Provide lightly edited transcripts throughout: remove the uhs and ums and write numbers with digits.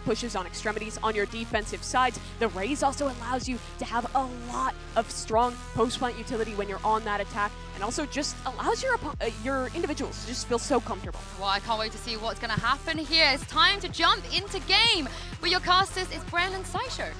pushes on extremities on your defensive sides. The raise also allows you to have a lot of strong post-plant utility when you're on that attack, and also just allows your individuals to just feel so comfortable. Well, I can't wait to see what's going to happen here. It's time to jump into game with your casters. It's Brandon Sideshow.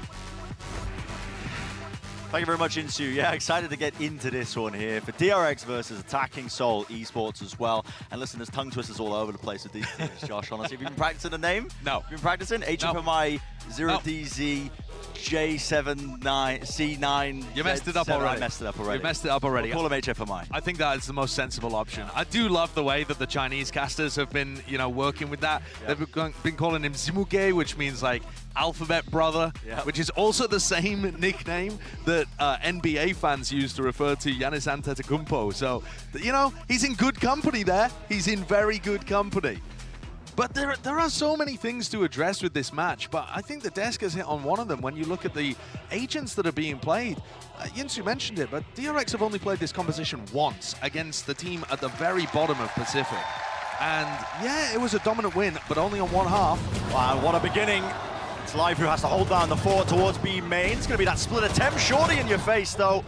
Thank you very much, Insu. Yeah, excited to get into this one here for DRX versus Attacking Soul Esports as well. And listen, there's tongue twisters all over the place with these teams, Josh, honestly. Have you been practicing the name? No. You've been practicing? HFMI, 0DZ, J79, C9. You messed it up already. I messed it up already. You messed it up already. We'll call him HFMI. I think that is the most sensible option. I do love the way that the Chinese casters have been, working with that. Yep. They've been calling him Zimuge, which means like alphabet brother, yep, which is also the same nickname that NBA fans use to refer to Giannis Antetokounmpo. So, he's in good company there. He's in very good company. But there are so many things to address with this match, but I think the desk has hit on one of them when you look at the agents that are being played. Yinsu mentioned it, but DRX have only played this composition once against the team at the very bottom of Pacific. And yeah, it was a dominant win, but only on one half. Wow, what a beginning. It's Live who has to hold down the fort towards B main. It's going to be that split attempt, shorty in your face though.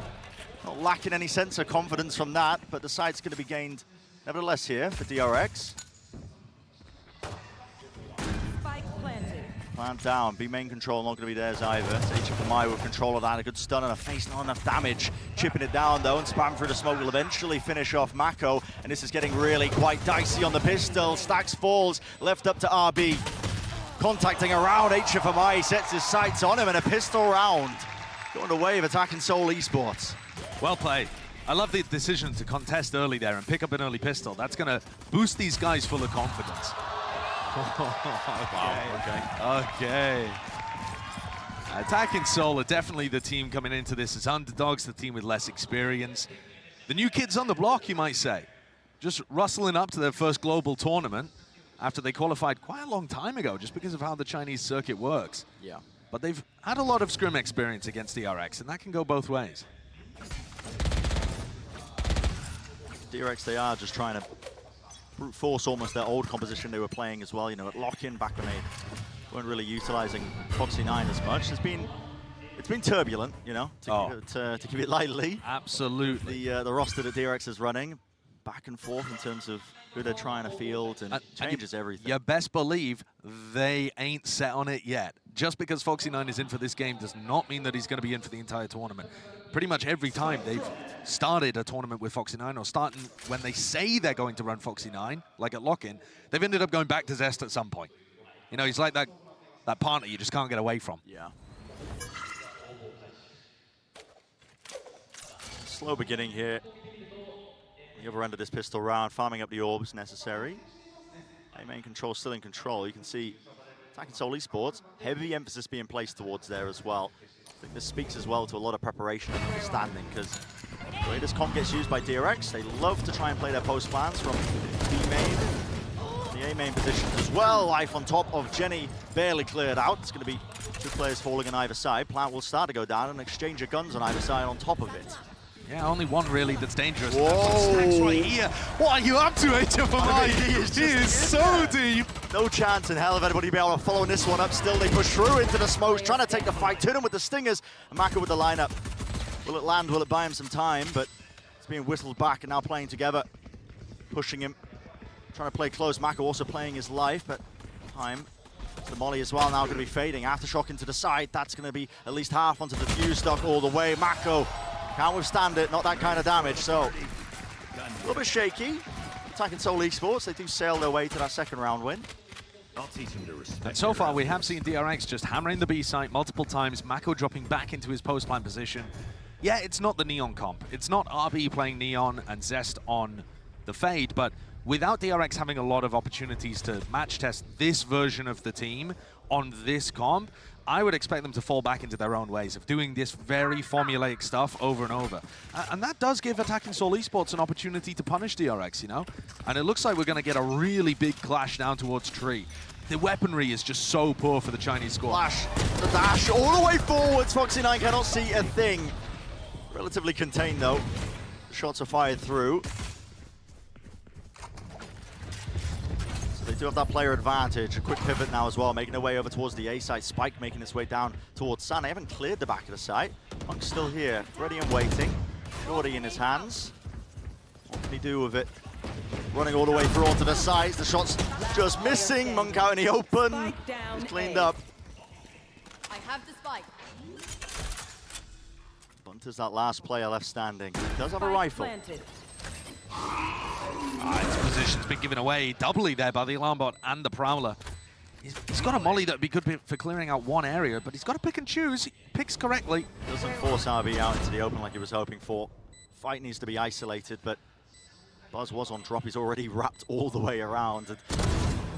Not lacking any sense of confidence from that, but the site's going to be gained nevertheless here for DRX. Plant down, B main control not going to be theirs either. It's HFMI with control of that, a good stun and a face, not enough damage. Chipping it down though, and spam through the smoke will eventually finish off Mako, and this is getting really quite dicey on the pistol. Stacks falls, left up to RB. Contacting around HFMI, sets his sights on him, and a pistol round. Going away of Attacking Soul Esports. Well played. I love the decision to contest early there and pick up an early pistol. That's going to boost these guys full of confidence. Okay. Attacking Soul are definitely the team coming into this as underdogs, the team with less experience. The new kids on the block, you might say. Just rustling up to their first global tournament after they qualified quite a long time ago, just because of how the Chinese circuit works. Yeah. But they've had a lot of scrim experience against DRX, and that can go both ways. DRX, they are just trying to brute force almost their old composition they were playing as well, at lock-in back when they weren't really utilizing Foxy9 as much. It's been turbulent, to keep it lightly. Absolutely. The roster that DRX is running, back and forth in terms of who they're trying to field, and changes everything. You best believe they ain't set on it yet. Just because Foxy9 is in for this game does not mean that he's going to be in for the entire tournament. Pretty much every time they've started a tournament with Foxy9, or starting when they say they're going to run Foxy9, like at lock-in, they've ended up going back to Zest at some point. He's like that partner you just can't get away from. Yeah. Slow beginning here. The other end of this pistol round, farming up the orbs necessary. Main control still in control. You can see Attacking Soul Esports, heavy emphasis being placed towards there as well. I think this speaks as well to a lot of preparation and understanding, because the way this comp gets used by DRX, they love to try and play their post plans from B main, the A main positions as well. Life on top of Jenny, barely cleared out. It's going to be two players falling on either side. Plant will start to go down and exchange of guns on either side on top of it. Yeah, only one really that's dangerous. Whoa. Stacks right here. What are you up to, HFMI? He is so deep. No chance in hell of anybody being able to follow this one up. Still, they push through into the smokes, trying to take the fight to them with the stingers. And Mako with the lineup. Will it land? Will it buy him some time? But it's being whistled back and now playing together. Pushing him. Trying to play close. Mako also playing his life, but time. The molly as well now going to be fading. Aftershock into the side. That's going to be at least half onto the fuse stock all the way. Mako can't withstand it, not that kind of damage, so a little bit shaky. Attacking Soul Esports, they do sail their way to that second round win. And so far we have seen DRX just hammering the B site multiple times, Mako dropping back into his post-line position. Yeah, it's not the Neon comp. It's not RB playing Neon and Zest on the Fade, but without DRX having a lot of opportunities to match test this version of the team on this comp, I would expect them to fall back into their own ways of doing this very formulaic stuff over and over. And that does give Attacking Soul Esports an opportunity to punish DRX, And it looks like we're going to get a really big clash down towards Tree. The weaponry is just so poor for the Chinese squad. Flash, the dash, all the way forwards. Foxy9 cannot see a thing. Relatively contained, though. The shots are fired through. So they do have that player advantage. A quick pivot now as well, making their way over towards the A site. Spike making its way down towards Sun. They haven't cleared the back of the site. Monk's still here, ready and waiting. Shorty in his hands. What can he do with it? Running all the way through onto the sides. The shot's just missing. Monk out in the open. He's cleaned up. I have the spike. Bunter's that last player left standing. He does have a rifle. His position's been given away doubly there by the alarm bot and the prowler. He's got a molly that would be good for clearing out one area, but he's got to pick and choose. He picks correctly. Doesn't force RB out into the open like he was hoping for. Fight needs to be isolated, but Buzz was on drop. He's already wrapped all the way around. And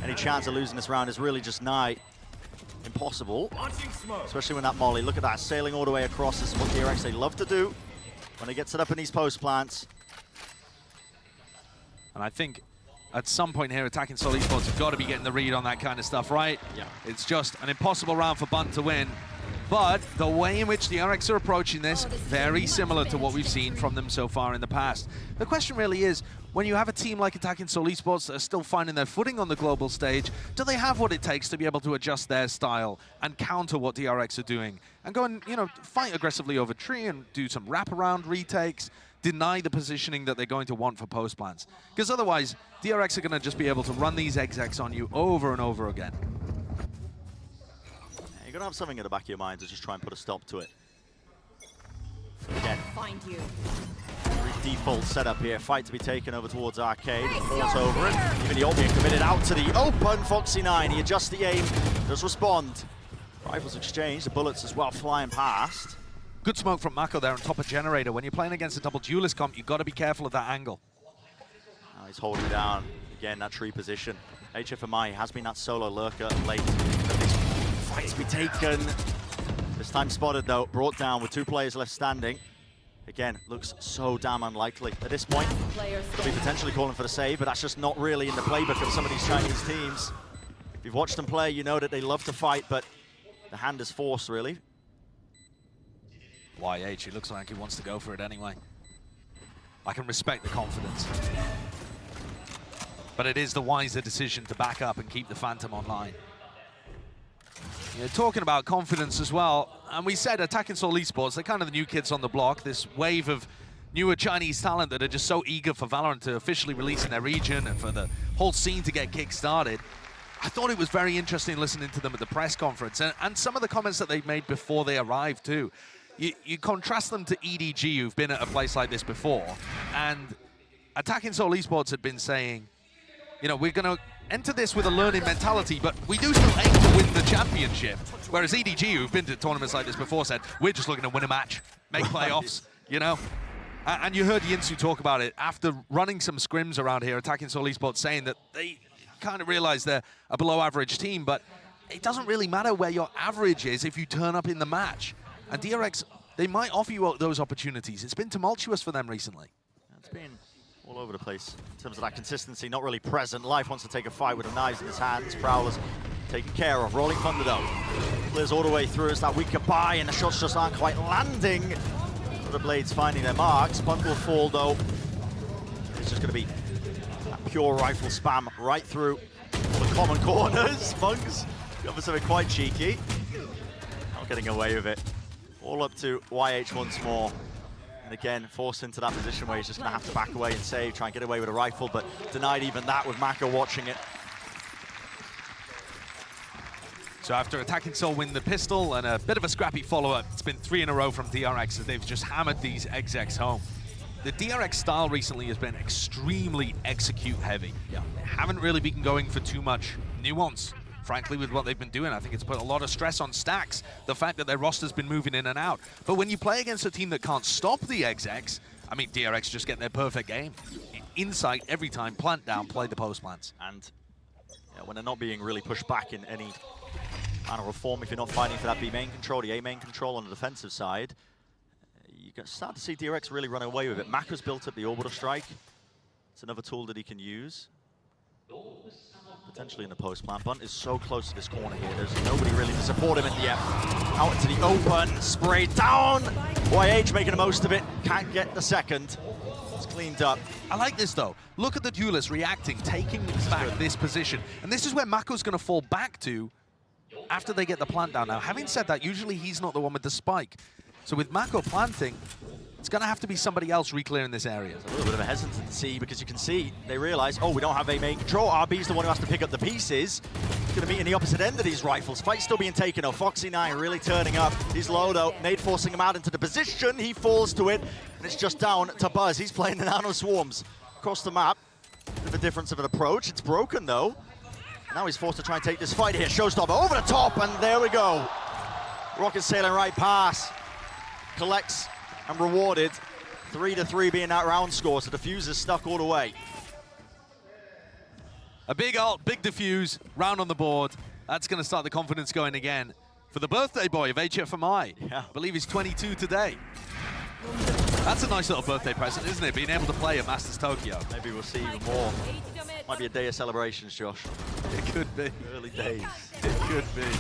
any chance of losing this round is really just nigh impossible. Especially when that molly, look at that, sailing all the way across. This is what DRX they love to do when they get set up in these post plants. And I think at some point here, attacking Seoul Esports have got to be getting the read on that kind of stuff, right? Yeah. It's just an impossible round for Bunt to win. But the way in which the DRX are approaching this, very similar to what we've seen from them so far in the past. The question really is, when you have a team like attacking Seoul Esports that are still finding their footing on the global stage, do they have what it takes to be able to adjust their style and counter what DRX are doing? And go and, you know, fight aggressively over tree and do some wraparound retakes, deny the positioning that they're going to want for post plants. Because otherwise, DRX are going to just be able to run these execs on you over and over again. You're going to have something in the back of your mind to just try and put a stop to it. Again, Find you. default setup here. Fight to be taken over towards Arcade. Falls over it. Even the ult being committed out to the open. Foxy9, he adjusts the aim, does respond. Rifles exchanged, the bullets as well flying past. Good smoke from Mako there on top of Generator. When you're playing against a double duelist comp, you've got to be careful of that angle. Now he's holding down, again, that tree position. HFMI has been that solo lurker late. Fight to be taken. This time spotted though, brought down with 2 players left standing. Again, looks so damn unlikely. At this point, could be potentially calling for the save, but that's just not really in the playbook of some of these Chinese teams. If you've watched them play, you know that they love to fight, but the hand is forced, really. YH, it looks like he wants to go for it anyway. I can respect the confidence. But it is the wiser decision to back up and keep the Phantom online. You know, talking about confidence as well, and we said attacking Seoul Esports, they're kind of the new kids on the block, this wave of newer Chinese talent that are just so eager for VALORANT to officially release in their region and for the whole scene to get kick-started. I thought it was very interesting listening to them at the press conference and some of the comments that they made before they arrived too. You contrast them to EDG, who've been at a place like this before, and attacking Seoul Esports had been saying, you know, we're going to enter this with a learning mentality, but we do still aim to win the championship. Whereas EDG, who've been to tournaments like this before, said, we're just looking to win a match, make playoffs, you know? And you heard Yinsu talk about it after running some scrims around here, attacking Seoul Esports, saying that they kind of realize they're a below-average team, but it doesn't really matter where your average is if you turn up in the match. And DRX, they might offer you those opportunities. It's been tumultuous for them recently. It's been all over the place in terms of that consistency, not really present. Life wants to take a fight with the knives in his hands. Prowler's taken care of. Rolling Thunder though. Clears all the way through as that weak goodbye, and the shots just aren't quite landing. The blades finding their marks. Bunt will fall though. It's just going to be that pure rifle spam right through all the common corners. Bugs going for something quite cheeky. Not getting away with it. All up to YH once more. And again, forced into that position where he's just going to have to back away and save, try and get away with a rifle, but denied even that with Mako watching it. So after attacking Seoul win the pistol and a bit of a scrappy follow-up, it's been 3 in a row from DRX as they've just hammered these execs home. The DRX style recently has been extremely execute heavy. They haven't really been going for too much nuance. Frankly, with what they've been doing, I think it's put a lot of stress on Stacks, the fact that their roster's been moving in and out. But when you play against a team that can't stop the execs, I mean, DRX just get their perfect game. Insight every time, plant down, play the post plants. And when they're not being really pushed back in any manner of form, if you're not fighting for that B main control, the A main control on the defensive side, you can start to see DRX really run away with it. Mako's built up the orbital strike. It's another tool that he can use. Potentially in the post plant. Bunt is so close to this corner here. There's nobody really to support him in the out into the open, sprayed down. YH making the most of it. Can't get the second. It's cleaned up. I like this though. Look at the duelist reacting, taking back this position. And this is where Mako's going to fall back to after they get the plant down. Now, having said that, usually he's not the one with the spike. So with Mako planting, it's going to have to be somebody else re-clearing this area. A little bit of a hesitancy because you can see they realize, oh, we don't have a main control. RB's the one who has to pick up the pieces. He's going to meet in the opposite end of these rifles. Fight's still being taken. Oh, Foxy9 really turning up. He's low though. Nade forcing him out into the position. He falls to it, and it's just down to Buzz. He's playing the nano swarms across the map. Bit of a difference of an approach. It's broken though. Now he's forced to try and take this fight here. Showstopper over the top, and there we go. Rocket sailing right past. Collects and rewarded. 3-3 being that round score, so Diffuser's stuck all the way. A big ult, big diffuse, round on the board. That's going to start the confidence going again for the birthday boy of HFMI. Yeah. I believe he's 22 today. That's a nice little birthday present, isn't it? Being able to play at Masters Tokyo. Maybe we'll see even more. Might be a day of celebrations, Josh. It could be. Early days. It could be.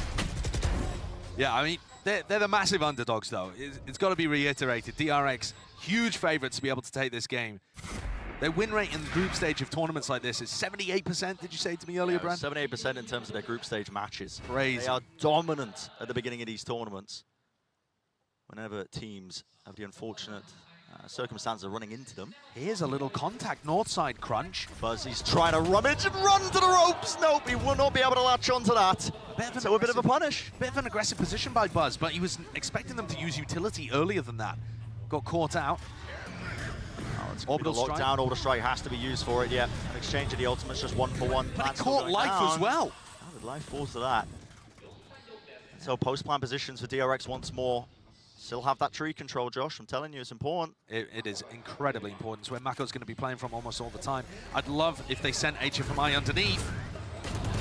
Yeah, I mean, they're the massive underdogs, though. It's got to be reiterated. DRX, huge favorites to be able to take this game. Their win rate in the group stage of tournaments like this is 78%, did you say to me earlier, Brand? 78% in terms of their group stage matches. Crazy. They are dominant at the beginning of these tournaments. Whenever teams have the unfortunate circumstances of running into them. Here's a little contact, north side crunch. Buzzy's trying to rummage and run to the ropes. Nope, he will not be able to latch onto that. So a bit of a punish. Bit of an aggressive position by Buzz, but he was expecting them to use utility earlier than that. Got caught out. Oh, it's orbital lockdown. Orbital strike has to be used for it. Yeah, an exchange of the ultimates, just 1-for-1. But he caught life as well. How did life fall to that? So post-plan positions for DRX once more. Still have that tree control, Josh. I'm telling you, it's important. It is incredibly important. It's where Mako's going to be playing from almost all the time. I'd love if they sent HFMI underneath.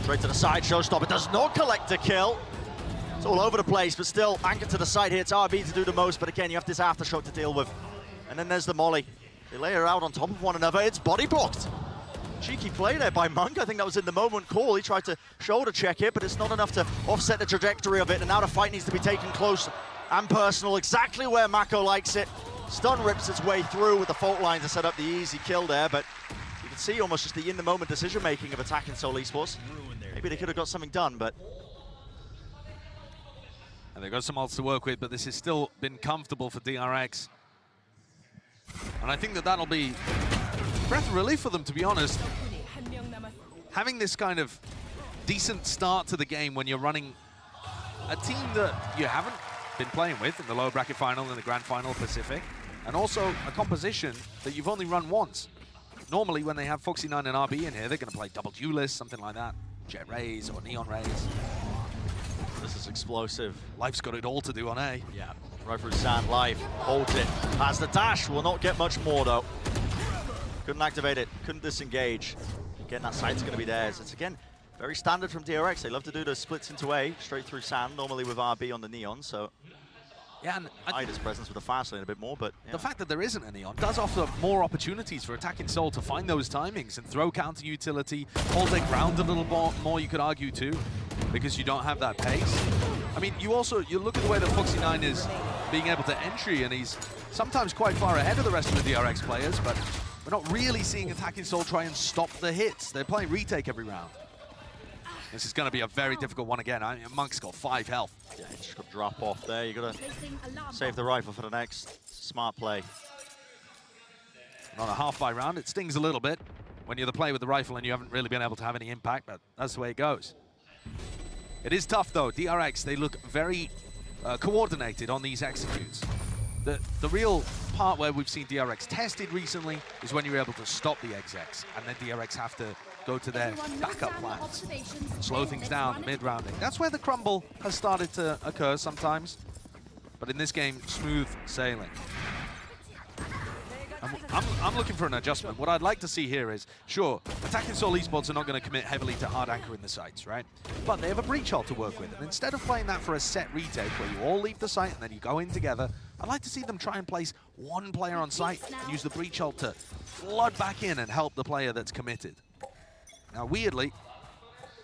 Straight to the side, Showstopper does not collect a kill. It's all over the place, but still anchored to the side here. It's RB to do the most, but again, you have this aftershock to deal with. And then there's the molly. They lay her out on top of one another. It's body blocked. Cheeky play there by Monk. I think that was in the moment call. He tried to shoulder check it, but it's not enough to offset the trajectory of it. And now the fight needs to be taken close and personal, exactly where Mako likes it. Stun rips its way through with the fault line to set up the easy kill there, but you can see almost just the in-the-moment decision-making of attacking Seoul Esports. Maybe they could have got something done, but... And they've got some ults to work with, but this has still been comfortable for DRX. And I think that that'll be a breath of relief for them, to be honest. Having this kind of decent start to the game when you're running a team that you haven't been playing with in the lower bracket final and the grand final Pacific, and also a composition that you've only run once. Normally when they have Foxy9 and RB in here, they're going to play double duelist, something like that. Jet Rays or Neon Rays. This is explosive. Life's got it all to do on A. Yeah, right through sand, Life holds it. Has the dash, will not get much more though. Couldn't activate it, couldn't disengage. Again, that sight's going to be theirs. It's again, very standard from DRX. They love to do the splits into A, straight through sand, normally with RB on the Neon, so... Yeah, and hide his presence with the fast lane a bit more, but... Yeah. The fact that there isn't a Neon does offer more opportunities for attacking Seoul to find those timings and throw counter utility, hold their ground a little more, you could argue too, because you don't have that pace. I mean, you look at the way that Foxy9 is being able to entry, and he's sometimes quite far ahead of the rest of the DRX players, but we're not really seeing attacking Seoul try and stop the hits. They're playing retake every round. This is going to be a very difficult one again. I mean, Monk's got 5 health. Yeah, just got to drop off there. You got to save the rifle for the next. Smart play. On a half-buy round, it stings a little bit when you're the player with the rifle and you haven't really been able to have any impact, but that's the way it goes. It is tough, though. DRX, they look very coordinated on these executes. The real part where we've seen DRX tested recently is when you're able to stop the execs, and then DRX have to go to their backup plans, slow things down, mid-rounding. That's where the crumble has started to occur sometimes, but in this game, smooth sailing. I'm looking for an adjustment. What I'd like to see here is, sure, attacking Seoul Esports are not going to commit heavily to hard anchor in the sites, right? But they have a breach ult to work with, and instead of playing that for a set retake where you all leave the site and then you go in together, I'd like to see them try and place one player on site and use the breach ult to flood back in and help the player that's committed. Now, weirdly,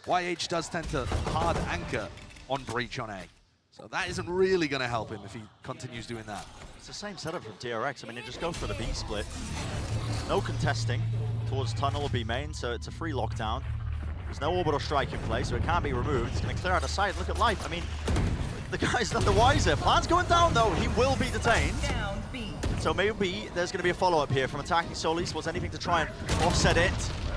YH does tend to hard anchor on breach on A. So that isn't really going to help him if he continues doing that. It's the same setup from DRX. I mean, it just goes for the B split. no contesting towards tunnel or B main, so it's a free lockdown. There's no orbital strike in play, so it can't be removed. It's going to clear out of sight. Look at life. I mean, the guy's none the wiser. Plan's going down, though. He will be detained. So maybe there's going to be a follow-up here from attacking Seoul Esports. Anything to try and offset it.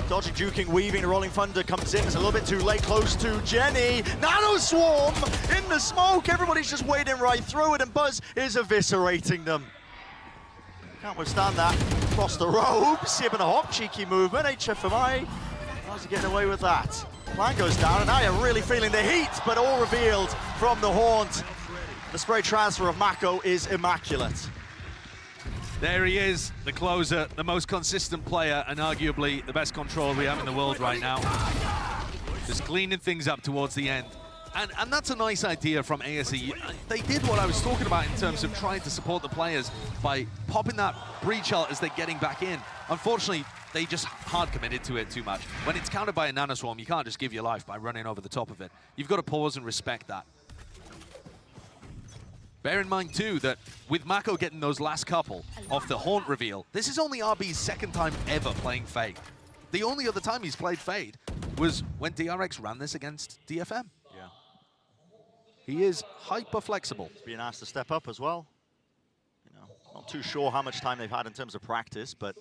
Dodging, juking, weaving. The Rolling Thunder comes in. It's a little bit too late. Close to Jenny. Nano Swarm in the smoke. Everybody's just wading right through it, and Buzz is eviscerating them. Can't withstand that. Across the ropes. Even a hop, cheeky movement. HFMI. How's he getting away with that? Plan goes down, and now you're really feeling the heat, but all revealed from the haunt. The spray transfer of Mako is immaculate. There he is, the closer, the most consistent player, and arguably the best controller we have in the world right now. Just cleaning things up towards the end. And that's a nice idea from ASE. They did what I was talking about in terms of trying to support the players by popping that breach ult as they're getting back in. Unfortunately, they just hard committed to it too much. When it's countered by a nanoswarm, you can't just give your life by running over the top of it. You've got to pause and respect that. Bear in mind, too, that with Mako getting those last couple off the Haunt reveal, this is only RB's second time ever playing Fade. The only other time he's played Fade was when DRX ran this against DFM. Yeah. He is hyper flexible. He's being asked to step up as well. You know, not too sure how much time they've had in terms of practice, but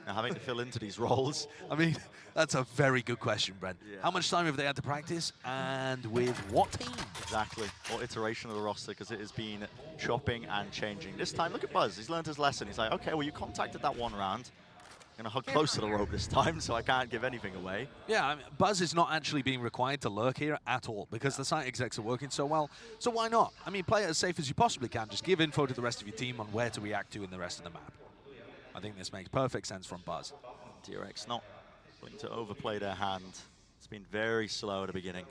having to fill into these roles. I mean, that's a very good question, Brent. Yeah. How much time have they had to practice, and with what team? Exactly, or iteration of the roster, because it has been chopping and changing. This time, look at Buzz, he's learned his lesson. He's like, okay, well, you contacted that one round. I'm gonna hug close to the rope this time, so I can't give anything away. Yeah, I mean, Buzz is not actually being required to lurk here at all, because the site execs are working so well. So why not? I mean, play it as safe as you possibly can. Just give info to the rest of your team on where to react to in the rest of the map. I think this makes perfect sense from Buzz. DRX not willing to overplay their hand. It's been very slow at the beginning.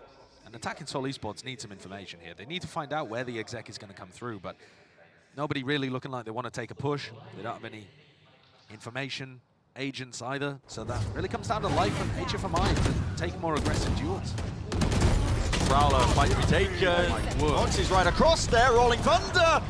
And attacking Seoul Esports need some information here. They need to find out where the exec is going to come through, but nobody really looking like they want to take a push. They don't have any information agents either, so that really comes down to life and HFMI to take more aggressive duels. Prowler might be taken. Foxy's right across there, Rolling Thunder.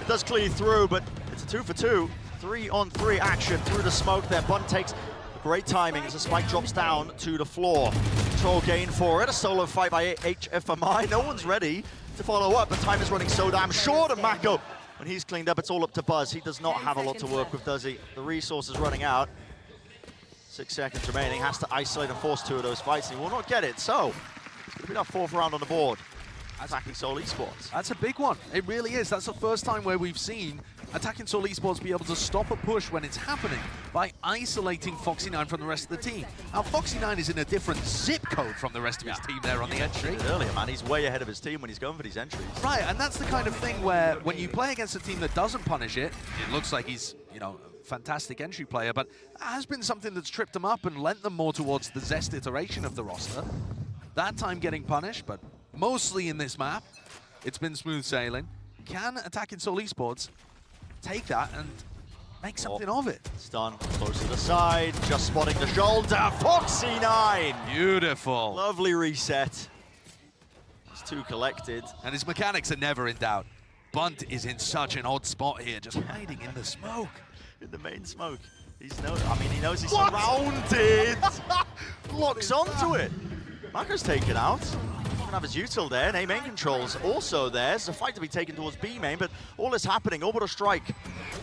It does clear through, but it's a 2-for-2. 3-on-3 action through the smoke there. Bun takes great timing as the spike drops down to the floor. Control gain for it. A solo fight by HFMI. No one's ready to follow up. The time is running so damn short, and Mako, when he's cleaned up, it's all up to Buzz. He does not have a lot to work with, does he? The resource is running out. 6 seconds remaining. Has to isolate and force 2 of those fights. He will not get it. So it's going to be that 4th round on the board. Attacking Seoul Esports. That's a big one. It really is. That's the first time where we've seen attacking Seoul Esports be able to stop a push when it's happening by isolating Foxy9 from the rest of the team. Now, Foxy9 is in a different zip code from the rest of his team there on the entry. Earlier, man, he's way ahead of his team when he's going for these entries. Right, and that's the kind of thing where when you play against a team that doesn't punish it, it looks like he's, you know, a fantastic entry player, but it has been something that's tripped them up and lent them more towards the Zest iteration of the roster. That time getting punished, but mostly in this map, it's been smooth sailing. Can attacking Seoul Esports take that and make something of it? Stun, close to the side, just spotting the shoulder. Foxy9! Beautiful. Lovely reset. He's 2 collected. And his mechanics are never in doubt. Bunt is in such an odd spot here, just hiding in the smoke. In the main smoke. He knows he's surrounded. Locks onto it. Mako's taken out. Can have his util there, and A main controls also there. There's a fight to be taken towards B main, but all is happening. Orbital strike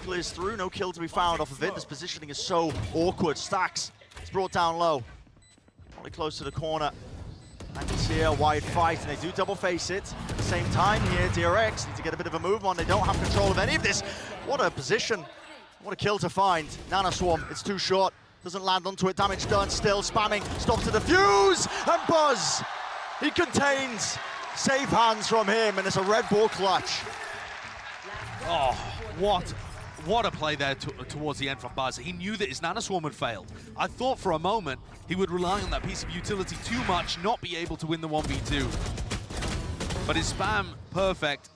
clears through, no kill to be found off of it. This positioning is so awkward. Stacks, it's brought down low. Probably close to the corner. And you see a wide fight, and they do double face it. At the same time here, DRX need to get a bit of a move on. They don't have control of any of this. What a position. What a kill to find. Nano Swarm, it's too short. Doesn't land onto it, damage done, still spamming. Stops to defuse, and Buzz. He contains. Safe hands from him, and it's a Red Bull clutch. Oh, what a play there towards the end from Buzz. He knew that his Nanoswarm had failed. I thought for a moment he would rely on that piece of utility too much, not be able to win the 1v2. But his spam, perfect.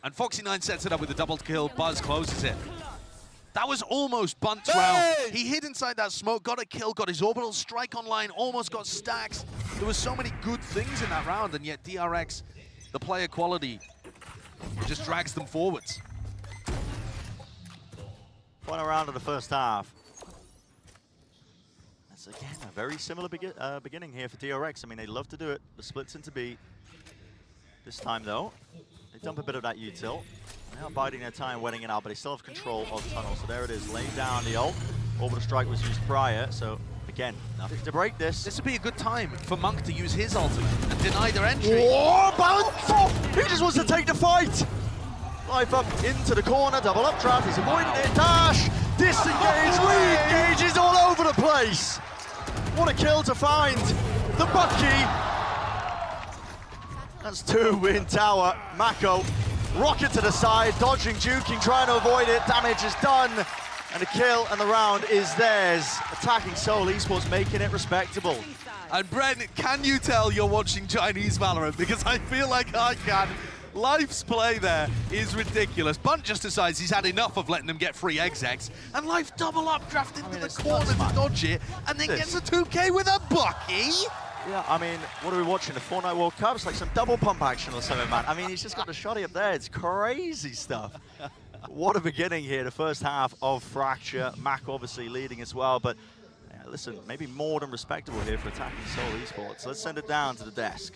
And Foxy9 sets it up with a double kill. Buzz closes it. That was almost Bunt's round. He hid inside that smoke, got a kill, got his orbital strike online, almost got stacks. There were so many good things in that round, and yet DRX, the player quality, just drags them forwards. Final round of the first half. That's, again, a very similar beginning here for DRX. I mean, they love to do it. The splits into B. This time, though, they dump a bit of that util. They are biding their time, wetting it out, but they still have control of tunnel. So there it is, laying down the ult. Orbital strike was used prior, so again, nothing to break this. This would be a good time for Monk to use his ultimate and deny their entry. Oh, bounce off! He just wants to take the fight. Life up into the corner, double updraft. He's avoided it. Dash, disengage, lead gauges all over the place. What a kill to find the Bucky. That's 2 in tower. Mako, rocket to the side, dodging, juking, trying to avoid it. Damage is done. And the kill and the round is theirs. Attacking Seoul Esports making it respectable. And Brent, can you tell you're watching Chinese Valorant? Because I feel like I can. Life's play there is ridiculous. Bunt just decides he's had enough of letting them get free execs, and Life double updraft into the corner to dodge it, and then gets a 2K with a Bucky. Yeah, I mean, what are we watching? The Fortnite World Cup? It's like some double pump action or something, man. I mean, he's just got the shotty up there. It's crazy stuff. What a beginning here, the first half of Fracture. Mac obviously leading as well, but listen, maybe more than respectable here for attacking Seoul Esports. Let's send it down to the desk.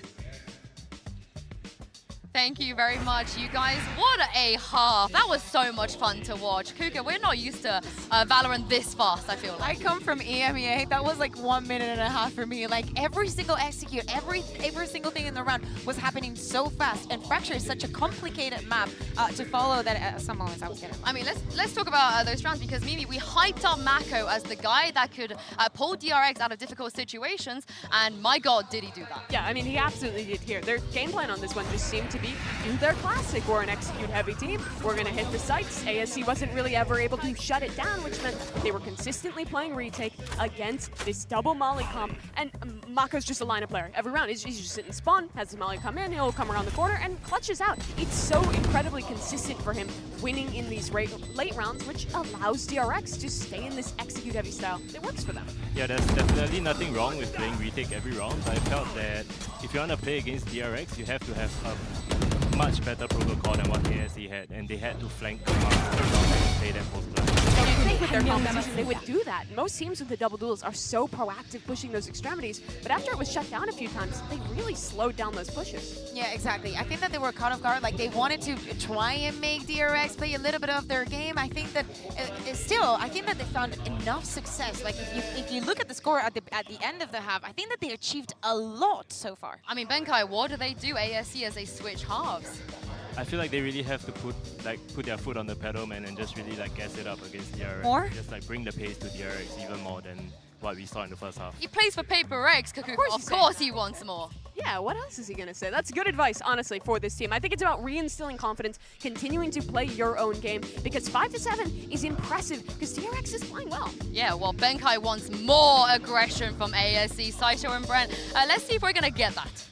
Thank you very much, you guys. What a half. That was so much fun to watch. Kuka, we're not used to Valorant this fast, I feel like. I come from EMEA. That was like 1.5 minutes for me. Like every single execute, every single thing in the round was happening so fast. And Fracture is such a complicated map to follow that at some moments I was getting. I mean, let's talk about those rounds, because Mimi, we hyped up Mako as the guy that could pull DRX out of difficult situations, and my god, did he do that. Yeah, I mean, he absolutely did here. Their game plan on this one just seemed to be do their classic. We're an execute-heavy team. We're going to hit the sites. ASE wasn't really ever able to shut it down, which meant they were consistently playing retake against this double molly comp. And Mako's just a lineup player. Every round, he's just sitting spawn, has the molly come in, he'll come around the corner, and clutches out. It's so incredibly consistent for him winning in these late rounds, which allows DRX to stay in this execute-heavy style. It works for them. Yeah, there's definitely nothing wrong with playing retake every round. I felt that if you want to play against DRX, you have to have a much better protocol than what ASE had, and they had to flank them out and play them post-play. I think with their composition, they would do that. Most teams with the double duels are so proactive pushing those extremities, but after it was shut down a few times, they really slowed down those pushes. Yeah, exactly. I think that they were caught off guard. Like, they wanted to try and make DRX play a little bit of their game. I think that I think that they found enough success. Like, if you look at the score at the end of the half, I think that they achieved a lot so far. I mean, Benkai, what do they do ASE as they switch halves? I feel like they really have to put their foot on the pedal, man, and just really like gas it up against DRX. More? Just like bring the pace to DRX even more than what we saw in the first half. He plays for Paper X, Kakuka. Of course he wants more. Yeah, what else is he going to say? That's good advice, honestly, for this team. I think it's about reinstilling confidence, continuing to play your own game, because 5-7 is impressive, because DRX is playing well. Yeah, well, Benkai wants more aggression from ASE. Saito and Brent, let's see if we're going to get that.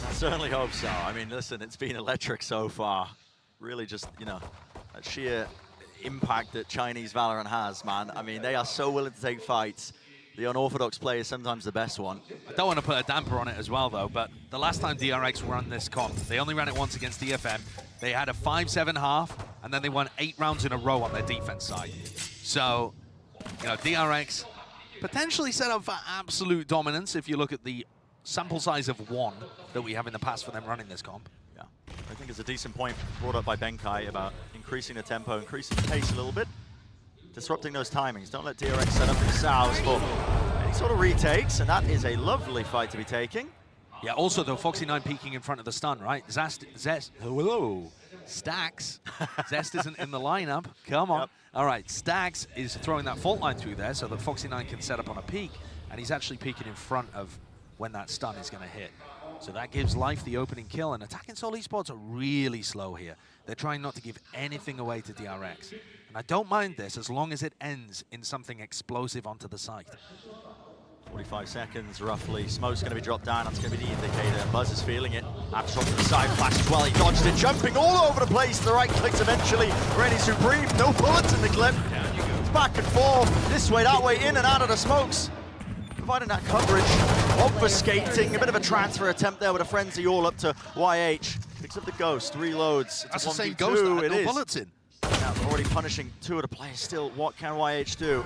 I certainly hope so. I mean, listen, it's been electric so far. Really just, you know, that sheer impact that Chinese Valorant has, man. I mean, they are so willing to take fights. The unorthodox play is sometimes the best one. I don't want to put a damper on it as well, though, but the last time DRX ran this comp, they only ran it once against DFM. They had a 5-7 half, and then they won 8 rounds in a row on their defense side. So, you know, DRX potentially set up for absolute dominance if you look at the sample size of 1 that we have in the past for them running this comp. Yeah, I think it's a decent point brought up by Benkai about increasing the tempo, increasing the pace a little bit, disrupting those timings. Don't let DRX set up themselves for any sort of retakes, and that is a lovely fight to be taking. Yeah, also though, Foxy9 peeking in front of the stun, right? Zest, Stacks. Zest isn't in the lineup. Come on. Yep. All right, Stacks is throwing that fault line through there so that Foxy9 can set up on a peak, and he's actually peeking in front of when that stun is going to hit. So that gives Life the opening kill, and attacking Seoul Esports are really slow here. They're trying not to give anything away to DRX. And I don't mind this as long as it ends in something explosive onto the site. 45 seconds, roughly. Smoke's going to be dropped down. That's going to be the indicator. And Buzz is feeling it. Abs dropped to the side. Flash as well. He dodged it, jumping all over the place. The right clicks eventually. Ready Supreme. No bullets in the clip. Down you go. It's back and forth. This way, that way, in and out of the smokes. Providing that coverage. Obfuscating. A bit of a transfer attempt there with a frenzy all up to YH. Picks up the Ghost. Reloads. That's the same Ghost that had no bullets in. Now they're already punishing two of the players still. What can YH do?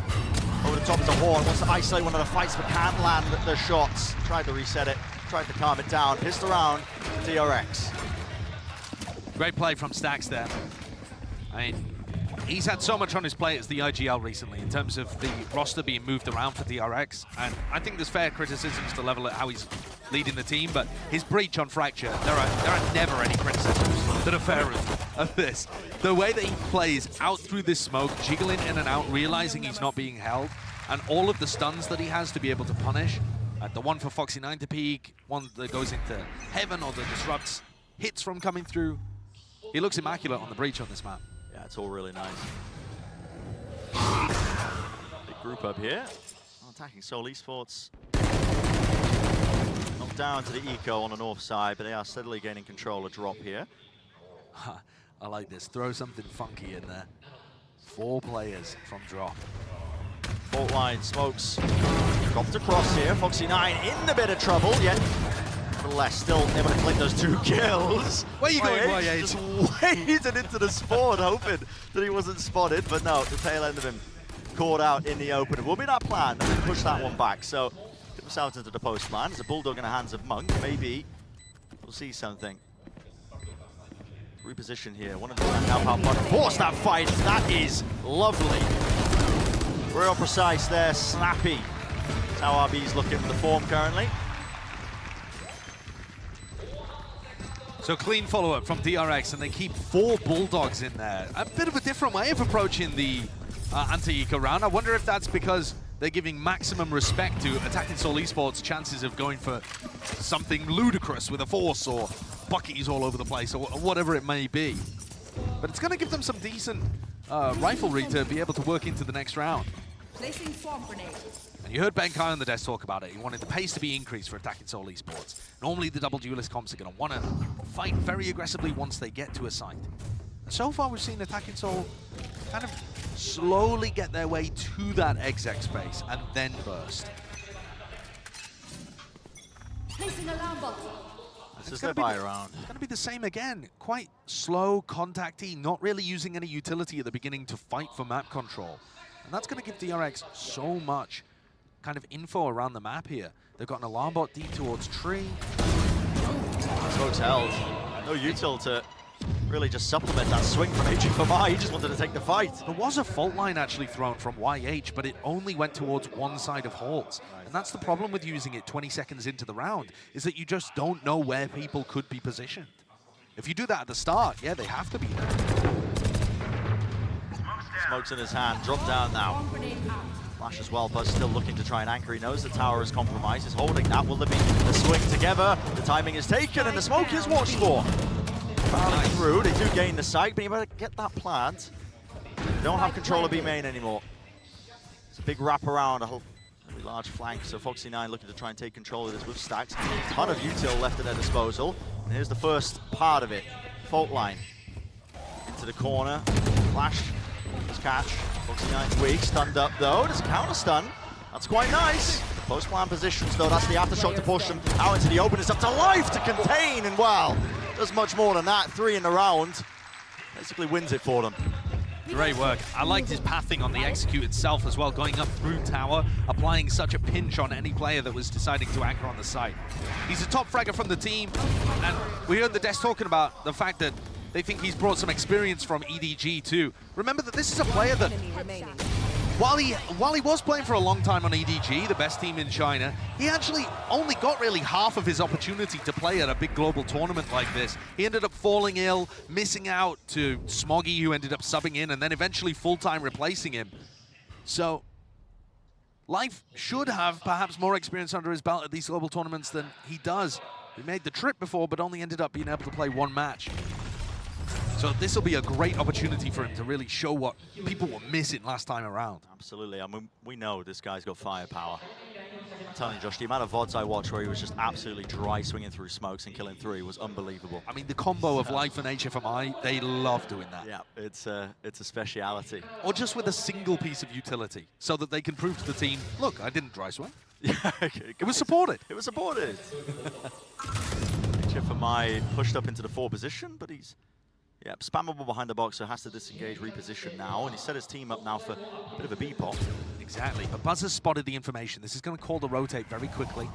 Over the top is a Horn, wants to isolate one of the fights, but can't land the shots. Tried to reset it, tried to calm it down, pissed around DRX. Great play from Stax there. I mean, he's had so much on his plate as the IGL recently in terms of the roster being moved around for DRX, and I think there's fair criticisms to level at how he's leading the team, but his breach on Fracture, there are never any criticisms that are fair of this. The way that he plays out through this smoke, jiggling in and out, realizing he's not being held, and all of the stuns that he has to be able to punish, the one for Foxy9 to peek, one that goes into heaven or that disrupts hits from coming through. He looks immaculate on the breach on this map. Yeah, it's all really nice. Big group up here. Attacking Seoul Esports. Knocked down to the eco on the north side, but they are steadily gaining control. A drop here. I like this. Throw something funky in there. 4 players from drop. Fault line smokes. Dropped across here. Foxy9 in a bit of trouble, yet nevertheless still able to click those 2 kills. Where are you going, YH? Just waded into the spawn, hoping that he wasn't spotted, but no, the tail end of him caught out in the open. It will be that plan, and push that one back. So get himself into the post man. There's a bulldog in the hands of Monk. Maybe we'll see something. Reposition here. One of them now help button. Force that fight. That is lovely. Real precise there. Snappy. That's how RB's looking for the form currently. So clean follow-up from DRX, and they keep 4 Bulldogs in there. A bit of a different way of approaching the anti-eco round. I wonder if that's because they're giving maximum respect to attacking Seoul Esports' chances of going for something ludicrous with a force or buckies all over the place or whatever it may be. But it's going to give them some decent riflery to be able to work into the next round. Placing swarm grenade. And you heard Ben Kai on the desk talk about it. He wanted the pace to be increased for attacking Seoul Esports. Normally the double duelist comps are going to want to fight very aggressively once they get to a site. And so far we've seen attacking Seoul kind of slowly get their way to that exec space and then burst. Placing alarm bot. This is their buy round. It's going to be the same again. Quite slow, contacty, not really using any utility at the beginning to fight for map control. And that's going to give DRX so much kind of info around the map here. They've got an alarm bot deep towards tree. Smoke's held. No util to really just supplement that swing from HFMI. He just wanted to take the fight. There was a fault line actually thrown from YH, but it only went towards one side of Halts. And that's the problem with using it 20 seconds into the round, is that you just don't know where people could be positioned. If you do that at the start, yeah, they have to be there. Smoke's in his hand, drop down now. Flash as well, Buzz still looking to try and anchor. He knows the tower is compromised. He's holding that. Will there be the swing together? The timing is taken and the smoke is watched for. Barreling through, they do gain the site, but you better get that plant. They don't have control of B main anymore. It's a big wrap around, a really large flank, so Foxy9 looking to try and take control of this with stacks. A ton of util left at their disposal. And here's the first part of it. Fault line. Into the corner. Flash. Let's catch. Foxy9's weak, stunned up though. There's a counter stun. That's quite nice. Post plan positions though, that's the aftershock to push them out into the open. It's up to Life to contain, and wow, does much more than that. 3 in the round. Basically wins it for them. Great work. I liked his pathing on the execute itself as well, going up through tower, applying such a pinch on any player that was deciding to anchor on the site. He's a top fragger from the team, and we heard the desk talking about the fact that they think he's brought some experience from EDG too. Remember that this is a player that, while he was playing for a long time on EDG, the best team in China, he actually only got really half of his opportunity to play at a big global tournament like this. He ended up falling ill, missing out to Smoggy, who ended up subbing in, and then eventually full-time replacing him. So Life should have perhaps more experience under his belt at these global tournaments than he does. He made the trip before, but only ended up being able to play 1 match. So this will be a great opportunity for him to really show what people were missing last time around. Absolutely. I mean, we know this guy's got firepower. I'm telling you, Josh, the amount of VODs I watched where he was just absolutely dry swinging through smokes and killing 3 was unbelievable. I mean, the combo of Life and HFMI, they love doing that. Yeah, it's a speciality. Or just with a single piece of utility, so that they can prove to the team, look, I didn't dry swing. Yeah, it was supported. It was supported. HFMI pushed up into the 4 position, but he's Yep, spammable behind the box, so has to disengage, reposition now, and he set his team up now for a bit of a B-pop. Exactly, but Buzz has spotted the information. This is going to call the rotate very quickly.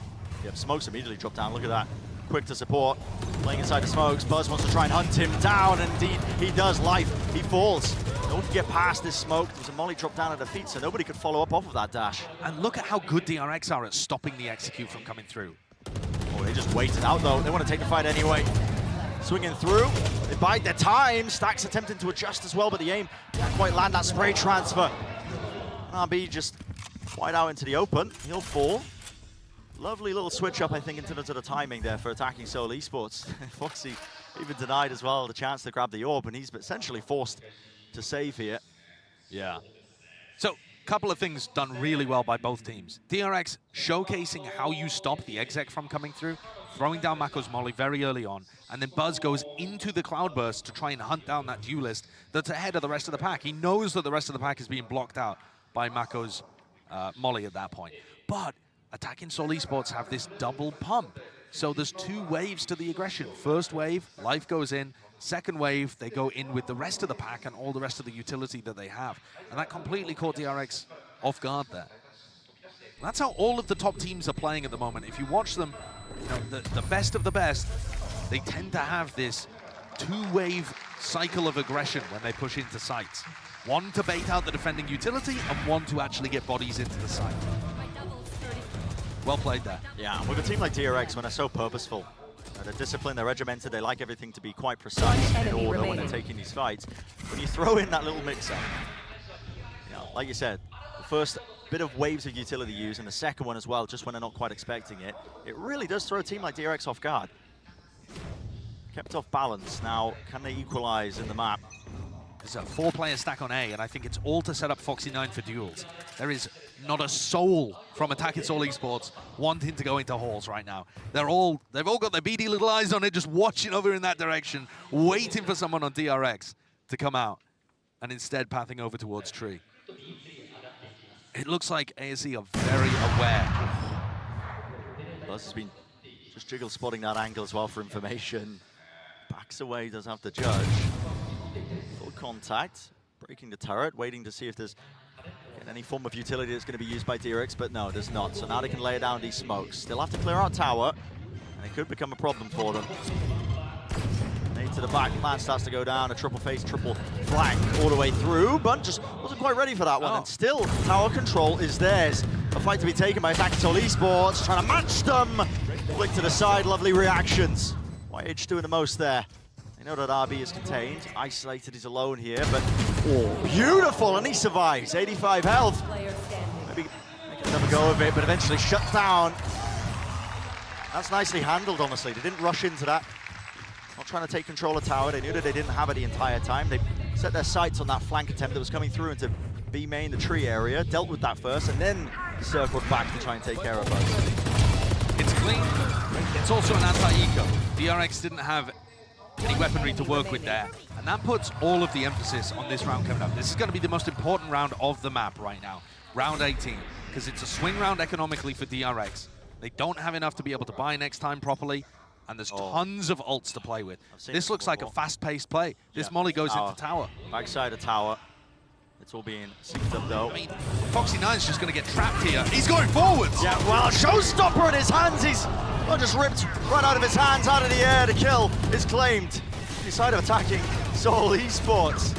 Yep, smokes immediately drop down, look at that. Quick to support, playing inside the smokes. Buzz wants to try and hunt him down, and indeed he does. Life, he falls. No one can get past this smoke. There was a molly drop down at the feet, so nobody could follow up off of that dash. And look at how good DRX are at stopping the execute from coming through. Oh, they just waited out though. They want to take the fight anyway. Swinging through, they bide their time. Stacks attempting to adjust as well, but the aim can't quite land that spray transfer. RB just wide out into the open. He'll fall. Lovely little switch up, I think, in terms of the timing there for attacking Seoul Esports. Foxy even denied as well the chance to grab the orb, and he's essentially forced to save here. Yeah. So, a couple of things done really well by both teams. DRX showcasing how you stop the exec from coming through, throwing down Mako's molly very early on, and then Buzz goes into the cloudburst to try and hunt down that duelist that's ahead of the rest of the pack. He knows that the rest of the pack is being blocked out by Mako's molly at that point. But attacking Seoul Esports have this double pump. So there's two waves to the aggression. First wave, life goes in. Second wave, they go in with the rest of the pack and all the rest of the utility that they have. And that completely caught DRX off guard there. And that's how all of the top teams are playing at the moment. If you watch them, you know, the best of the best, they tend to have this two-wave cycle of aggression when they push into sites. One to bait out the defending utility, and one to actually get bodies into the site. Well played there. Yeah, with a team like DRX, when they're so purposeful, they're disciplined, they're regimented, they like everything to be quite precise in order when they're taking these fights. When you throw in that little mix-up, you know, like you said, the first bit of waves of utility use, and the second one as well, just when they're not quite expecting it, it really does throw a team like DRX off guard. Kept off balance. Now, can they equalize in the map? There's a 4-player stack on A, and I think it's all to set up Foxy9 for duels. There is not a soul from attacking Seoul Esports wanting to go into halls right now. They've all got their beady little eyes on it, just watching over in that direction, waiting for someone on DRX to come out, and instead pathing over towards Tree. It looks like ASE are very aware. Buzz has been just jiggle spotting that angle as well for information. Backs away, does have to judge. Full contact, breaking the turret, waiting to see if there's any form of utility that's going to be used by DRX, but no, there's not. So now they can lay down these smokes. Still have to clear out tower, and it could become a problem for them. Nade to the back, plan starts to go down, a triple face, triple flank all the way through, but just wasn't quite ready for that one, and still tower control is theirs. A fight to be taken by attacking Seoul Esports, trying to match them. Flick to the side, lovely reactions. YH doing the most there. They know that RB is contained. Isolated, he's alone here, but oh, beautiful, and he survives. 85 health. Maybe make another go of it, but eventually shut down. That's nicely handled, honestly. They didn't rush into that. Not trying to take control of tower. They knew that they didn't have it the entire time. They set their sights on that flank attempt that was coming through into B main, the tree area, dealt with that first, and then circled back to try and take care of us. It's clean. It's also an anti-eco. DRX didn't have any weaponry to work with there, and that puts all of the emphasis on this round coming up. This is going to be the most important round of the map right now, round 18, because it's a swing round economically for DRX. They don't have enough to be able to buy next time properly, and there's tons of ults to play with. This looks like a fast-paced play. This molly goes into tower. Backside of tower. It's all being synced up though. I mean, Foxy9's just going to get trapped here. He's going forwards! Yeah, well, a showstopper in his hands. He's just ripped right out of his hands, out of the air. The kill is claimed. Inside of attacking Seoul Esports.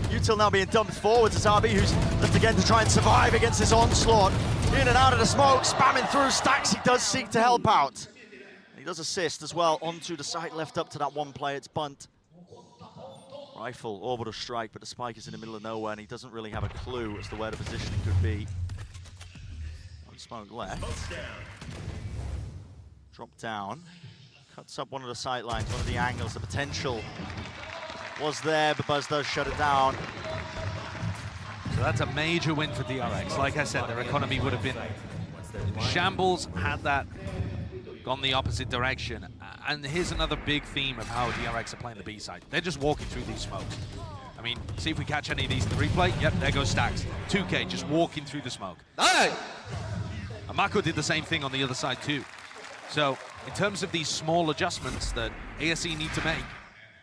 Util now being dumped forwards. It's RB who's left again to try and survive against this onslaught. In and out of the smoke, spamming through stacks. He does seek to help out. He does assist as well onto the site left up to that one player. It's Bunt. Rifle, orbital strike, but the spike is in the middle of nowhere, and he doesn't really have a clue as to where the positioning could be. One smoke left. Drop down. Cuts up one of the sight lines, one of the angles. The potential was there, but Buzz does shut it down. So that's a major win for DRX. Like I said, their economy would have been in shambles had that gone the opposite direction. And here's another big theme of how DRX are playing the B side. They're just walking through these smokes. I mean, see if we catch any of these in the replay. Yep, there goes Stacks. 2K just walking through the smoke. Hey! And Mako did the same thing on the other side too. So in terms of these small adjustments that ASE need to make,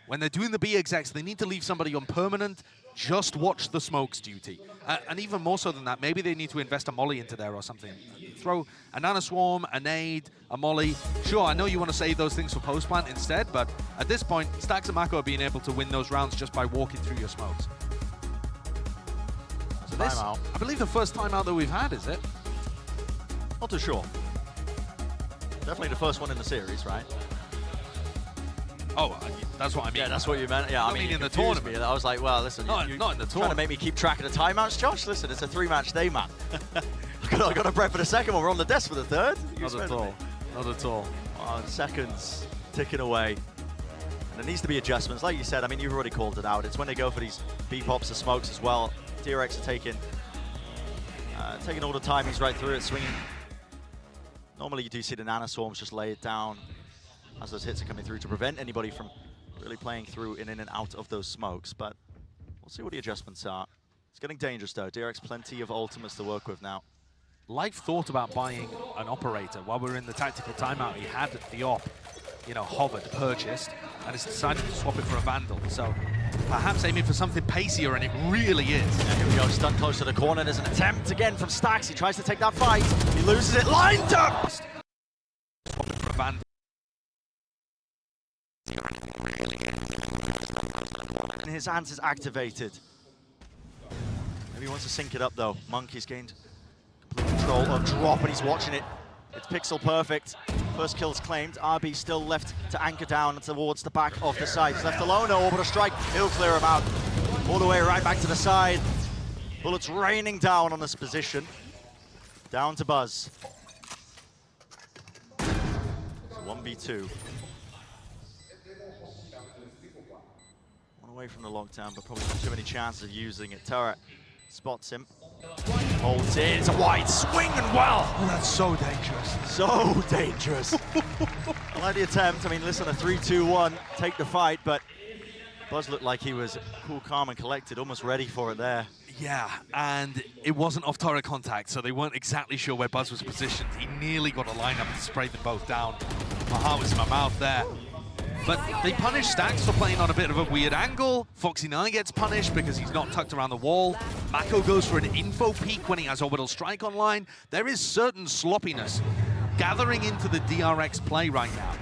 when they're doing the B execs, they need to leave somebody on permanent, just watch the smokes duty. And even more so than that, maybe they need to invest a molly into there or something. Throw a nano swarm, a nade, a molly. Sure, I know you want to save those things for post plant instead, but at this point, Stax and Mako are being able to win those rounds just by walking through your smokes. So this, I believe the first timeout that we've had, is it? Not too sure. Definitely the first one in the series, right? Oh, that's what I mean. Yeah, that's what you meant. Yeah, I mean in the tournament. I was like, well, listen, not in the tournament. Trying to make me keep track of the timeouts, Josh? Listen, it's a 3-match day, man. I got to prep for the second one. We're on the desk for the third. Not at all. Not at all. Seconds ticking away. And there needs to be adjustments. Like you said, I mean, you've already called it out. It's when they go for these B-pops or smokes as well. DRX are taking all the timings right through it, swinging. Normally you do see the nano swarms just lay it down as those hits are coming through to prevent anybody from really playing through in and out of those smokes, but we'll see what the adjustments are. It's getting dangerous though. DRX plenty of ultimates to work with now. Life thought about buying an operator while we were in the tactical timeout. He had the op, hovered, purchased, and has decided to swap it for a Vandal. So perhaps aiming for something pacier, and it really is. Yeah, here we go, stunned close to the corner. There's an attempt again from Stax. He tries to take that fight. He loses it, lined up! Swap it for a Vandal. And his hands is activated. Maybe he wants to sync it up though. Monkey's gained complete control of drop, and he's watching it. It's pixel perfect. First kill's claimed. RB still left to anchor down towards the back of the side. He's left alone, no orbital strike. He'll clear him out. All the way right back to the side. Bullets raining down on this position. Down to Buzz. It's 1v2. One away from the lockdown, but probably not too many chances of using it. Turret spots him. Holds in, it's a wide swing and well. Oh, that's so dangerous. So dangerous. I like the attempt. I mean, listen, a 3-2-1, take the fight, but Buzz looked like he was cool, calm, and collected, almost ready for it there. Yeah, and it wasn't off turret contact, so they weren't exactly sure where Buzz was positioned. He nearly got a lineup to spray them both down. My heart was in my mouth there. But they punish Stax for playing on a bit of a weird angle. Foxy9 gets punished because he's not tucked around the wall. Mako goes for an info peek when he has Orbital Strike online. There is certain sloppiness gathering into the DRX play right now.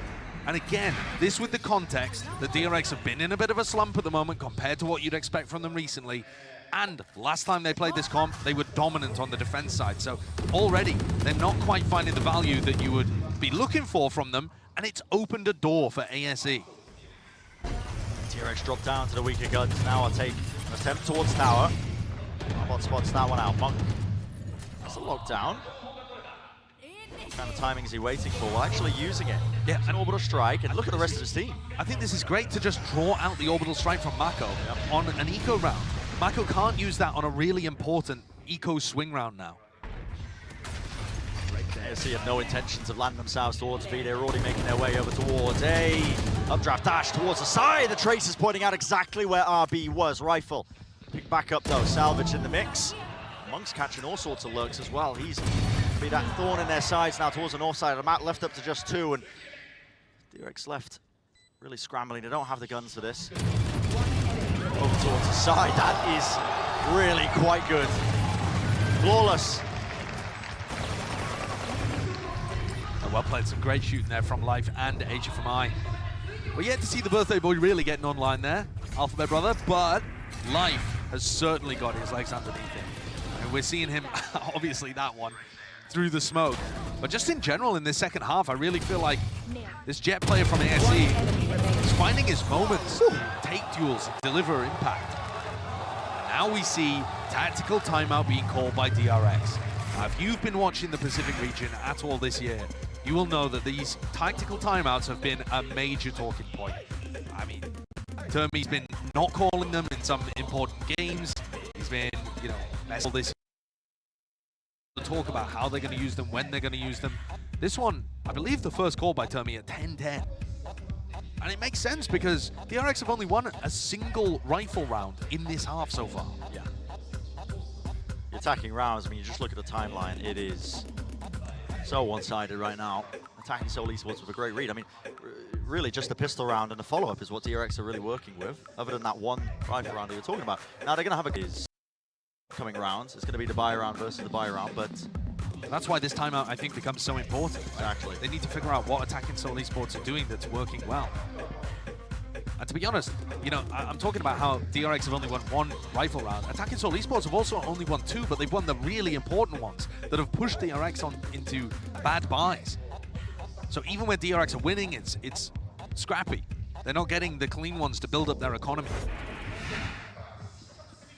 And again, this with the context, the DRX have been in a bit of a slump at the moment compared to what you'd expect from them recently. And last time they played this comp, they were dominant on the defense side. So already, they're not quite finding the value that you would be looking for from them. And it's opened a door for ASE. DRX dropped down to the weaker guns. Now I'll take an attempt towards tower. What spots that one out? Monk. That's a lockdown. What kind of timing is he waiting for? Well, actually using it. Yeah, an orbital strike, and look at the rest of his team. I think this is great to just draw out the orbital strike from Mako on an eco round. Mako can't use that on a really important eco swing round now. ASE have no intentions of landing themselves towards B. They're already making their way over towards A. Updraft dash towards the side. The trace is pointing out exactly where RB was. Rifle picked back up though. Salvage in the mix. Monk's catching all sorts of lurks as well. He's be that thorn in their sides now towards the north side of the map. Left up to just 2, and DRX left really scrambling. They don't have the guns for this. Over towards the side. That is really quite good. Flawless. Well played, some great shooting there from Life and HFMI. We're yet to see the birthday boy really getting online there, Alphabet Brother, but Life has certainly got his legs underneath him. And we're seeing him, obviously that one, through the smoke. But just in general in this second half, I really feel like this Jet player from ASE is finding his moments to take duels, deliver impact. And now we see tactical timeout being called by DRX. Now, if you've been watching the Pacific region at all this year, you will know that these tactical timeouts have been a major talking point. I mean, Termi's been not calling them in some important games. He's been, messing all this to talk about how they're going to use them, when they're going to use them. This one, I believe the first call by Termi at 10-10. And it makes sense because the DRX have only won a single rifle round in this half so far. Yeah. The attacking rounds, I mean, you just look at the timeline, it is so one-sided right now. Attacking Seoul Esports with a great read. I mean, really just a pistol round and a follow-up is what DRX are really working with, other than that one rifle round that you're talking about. Now they're going to have a coming rounds. It's going to be the buy round versus the buy round, but that's why this timeout, I think, becomes so important. Exactly. They need to figure out what attacking Seoul Esports are doing that's working well. And to be honest, you know, I'm talking about how DRX have only won one rifle round. Attacking Seoul Esports have also only won two, but they've won the really important ones that have pushed DRX on into bad buys. So even when DRX are winning, it's scrappy. They're not getting the clean ones to build up their economy.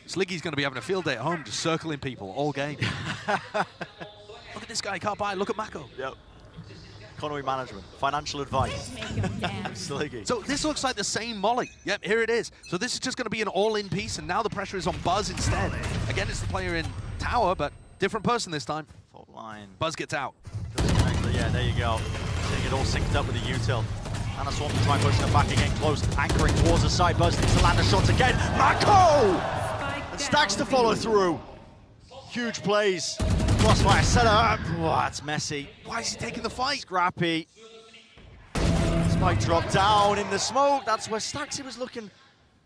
Sliggy's going to be having a field day at home, just circling people all game. Look at this guy, can't buy. Look at Mako. Yep. Economy management, financial advice. Sliggy. So this looks like the same molly. Yep, here it is. So this is just going to be an all-in piece, and now the pressure is on Buzz instead. Again, it's the player in tower, but different person this time. Fault line. Buzz gets out. Yeah, there you go. Seeing it all synced up with the util. And a Swarm to try pushing it back again, close, anchoring towards the side. Buzz needs to land the shots again. Mako! And Stacks to follow through. Huge plays. Crossfire set up. Oh, that's messy. Why is he taking the fight? Scrappy. Spike dropped down in the smoke. That's where Stacks, he was looking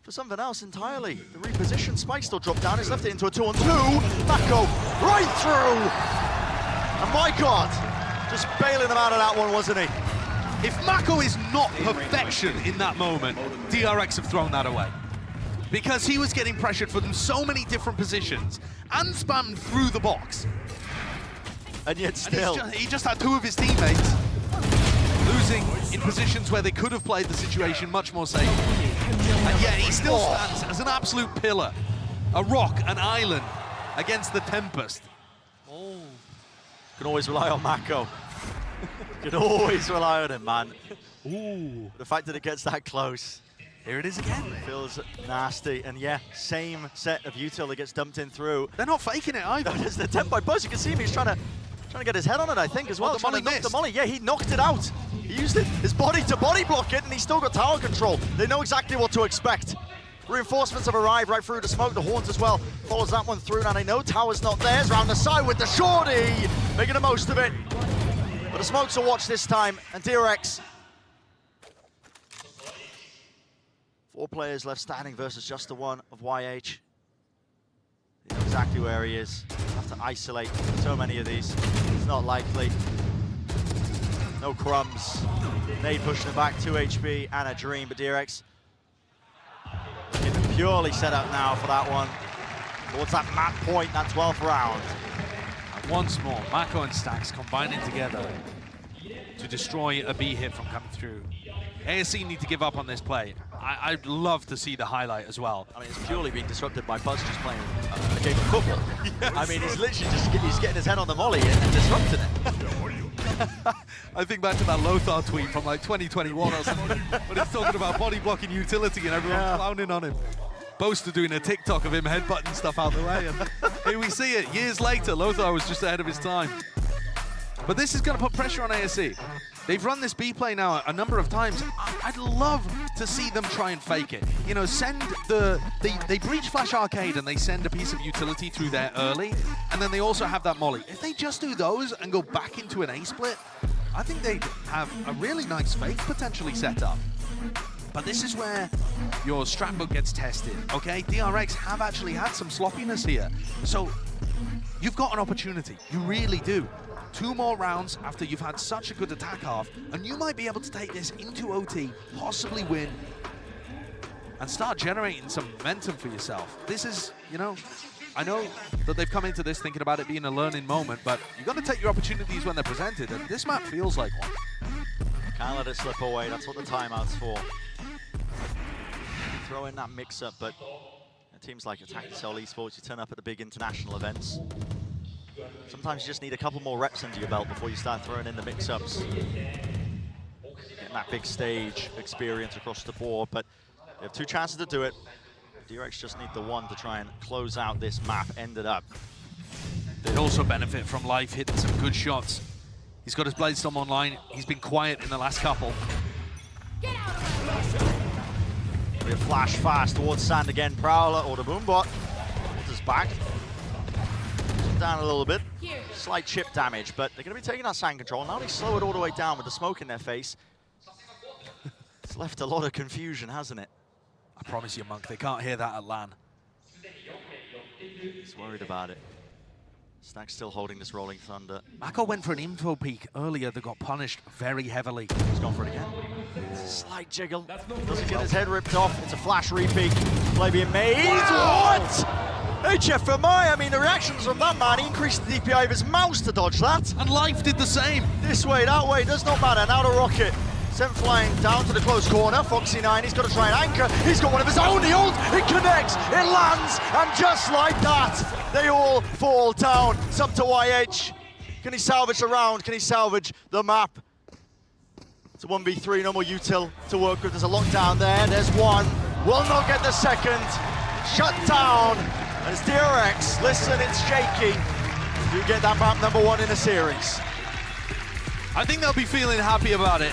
for something else entirely. The reposition, Spike still dropped down. He's left it into a 2-on-2. Mako right through. And my God, just bailing them out of that one, wasn't he? If Mako is not perfection in that moment, DRX have thrown that away. Because he was getting pressured from so many different positions and spammed through the box. And yet still. And he just had two of his teammates losing in positions where they could have played the situation much more safely. And yet he still stands as an absolute pillar, a rock, an island against the Tempest. Oh. Can always rely on Mako. Can always rely on him, man. Ooh. The fact that it gets that close. Here it is again. Feels nasty. And yeah, same set of util that gets dumped in through. They're not faking it either. There's the attempt by Buzz. You can see him. He's trying to get his head on it, I think, as well. The molly Knock the molly. Yeah, he knocked it out. He used his body to body block it, and he's still got tower control. They know exactly what to expect. Reinforcements have arrived right through the smoke. The Horns as well follows that one through. Now they know tower's not theirs. Round the side with the shorty, making the most of it. But the smokes will watch this time, and DRX. 4 players left standing versus just the one of YH. They know exactly where he is. Have to isolate so many of these. It's not likely. No crumbs. Nade pushing it back, 2 HP and a dream, but DRX purely set up now for that one. Towards that map point, that 12th round. And once more, Mako and Stacks combining together to destroy a B hit from coming through. ASE need to give up on this play. I'd love to see the highlight as well. I mean, it's purely being disrupted by Buzz just playing a game of football. Yes. I mean, he's literally just he's getting his head on the molly and disrupting it. I think back to that Lothar tweet from like 2021 or something, when he's talking about body blocking utility and everyone clowning on him. Boaster doing a TikTok of him headbutting stuff out the way, and here we see it. Years later, Lothar was just ahead of his time. But this is going to put pressure on ASE. They've run this B play now a number of times. I'd love to see them try and fake it. You know, send they breach Flash Arcade and they send a piece of utility through there early, and then they also have that molly. If they just do those and go back into an A split, I think they'd have a really nice fake potentially set up. But this is where your strat book gets tested, okay? DRX have actually had some sloppiness here. So you've got an opportunity, you really do. 2 more rounds after you've had such a good attack half, and you might be able to take this into OT, possibly win, and start generating some momentum for yourself. This is, you know, I know that they've come into this thinking about it being a learning moment, but you've got to take your opportunities when they're presented, and this map feels like one. Can't let it slip away, that's what the timeout's for. Throw in that mix-up, but teams like Attacking Seoul Esports, you turn up at the big international events. Sometimes you just need a couple more reps under your belt before you start throwing in the mix-ups. Getting that big stage experience across the board, but they have 2 chances to do it. DRX just need the one to try and close out this map, end it up. They'd also benefit from Life hitting some good shots. He's got his Bladestorm online. He's been quiet in the last couple. We flash fast towards Sand again. Prowler or the Boombot. Holds his back. Down a little bit. Slight chip damage, but they're going to be taking that Sand control. Now they slow it all the way down with the smoke in their face. It's left a lot of confusion, hasn't it? I promise you, Monk, they can't hear that at LAN. He's worried about it. Snack's still holding this Rolling Thunder. Mako went for an info peek earlier that got punished very heavily. He's gone for it again. It's a slight jiggle. Doesn't get his head ripped off. It's a flash repeat. Play being made. What? HFMI, I mean, the reactions from that man. He increased the DPI of his mouse to dodge that. And Life did the same. This way, that way, does not matter. Now the rocket. Sent flying down to the close corner. Foxy9, he's got to try and anchor. He's got one of his own. The ult, it connects, it lands, and just like that, they all fall down. It's up to YH. Can he salvage the round? Can he salvage the map? It's a 1v3, no more util to work with. There's a lockdown there. There's one. Will not get the second. Shut down. And it's DRX. Listen, it's shaky. You get that map #1 in the series. I think they'll be feeling happy about it.